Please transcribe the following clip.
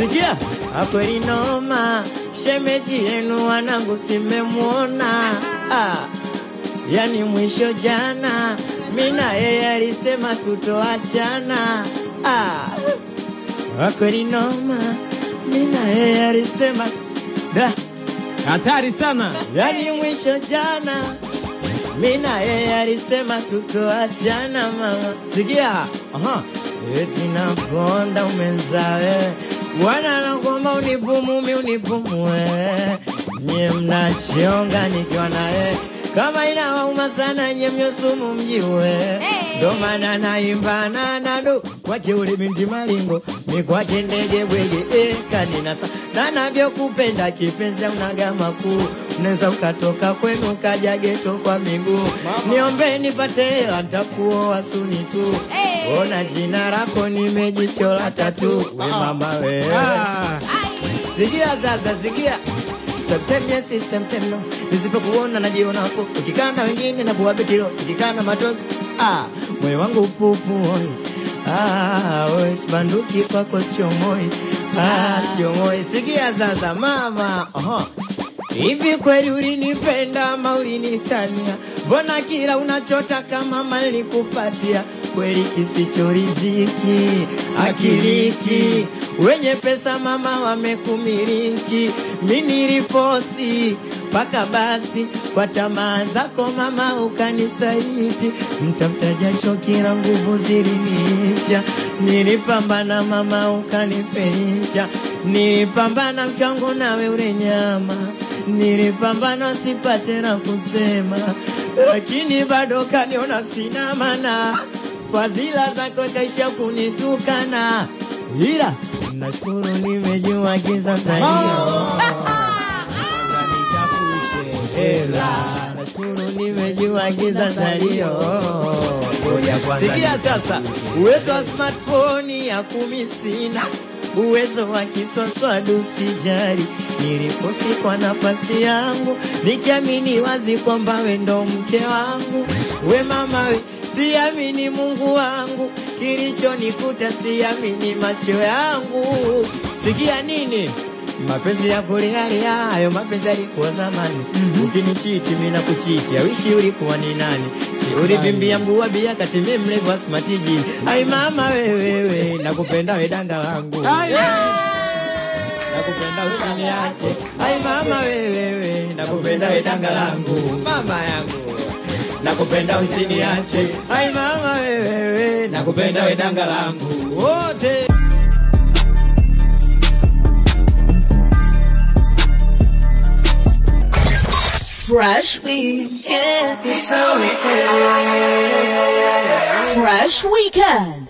Sikia, akweli noma, shemeji yenu wanangu simemuona. Yani mwisho jana, mina yeye alisema kutoachana. Akweli noma, mina yeye alisema da. Hatari sana. Yani mwisho jana, mina yeye alisema tutoachana mama. Sikia, eti naponda umenzawe, wana nakuomba unipumumi unipumue. Nye mnachionga nikiwa nae, kama inawauma sana nye mnyosumu mjiwe. Ndo maana naimba nanado, kwake ule binti malingo, ni kwake ndege bwege kaninasa. Na navyo kupenda kipenzi unagama kuu, unaweza ukatoka kwenu kaja geto kwa miguu. Niombe nipate hela nitakuoa suni tu. Ona jina lako nimejichola tatu. We mama we. Sikia sasa, sikia. Sometimes yes, sometimes no. Nisipokuona najiona hapo. Ukikana wengine na buwa betilo. Ukikana matozi. Moyo wangu pupu hoi. Oe sibanduki kwako sio moi. Sio moi. Sikia sasa mama. Hivi kweli ulinipenda ama ulinitania? Mbona kila unachotaka mama nilikupatia? Kweli kisicho riziki akiliki, wenye pesa mama wamekumiliki. Mimi nilifosi paka basi kwa tamaa zako mama ukanisaiti. Mtafutaja chokira nguvu ziliniisha, nilipambana mama ukanifelisha. Nilipambana mkango nawe ule nyama, nilipambana sipate na kusema, lakini bado kaniona sina maana. Fadhila zako kaisha kunitukana, ila nashukuru nimejua giza salio. Nashukuru nimejua giza salio. Sikia sasa, uwezo wa smartphone ya kumisina, uwezo wa kiswaswadu sijari. Niliposi kwa nafasi yangu, nikiamini wazi kwamba we ndo mke wangu. We mama we, siamini Mungu wangu, kilicho nikuta siamini macho yangu. Sikia nini? Mapenzi ya kulealea, hayo mapenzi yalikuwa zamani. Ukinichiti mimi nakuchiti, awishi ulikuwa ni nani? Si ulivimbia mguu bia kati mimi mlevu asmatiji. Ai mama wewe, nakupenda we danga langu. Nakupenda usiniache. Ai mama wewe, nakupenda we danga langu. Mama yangu, nakupenda usiniache. Ai mama wewe, nakupenda we danga langu. Wote Fresh Weekend. Fresh Weekend.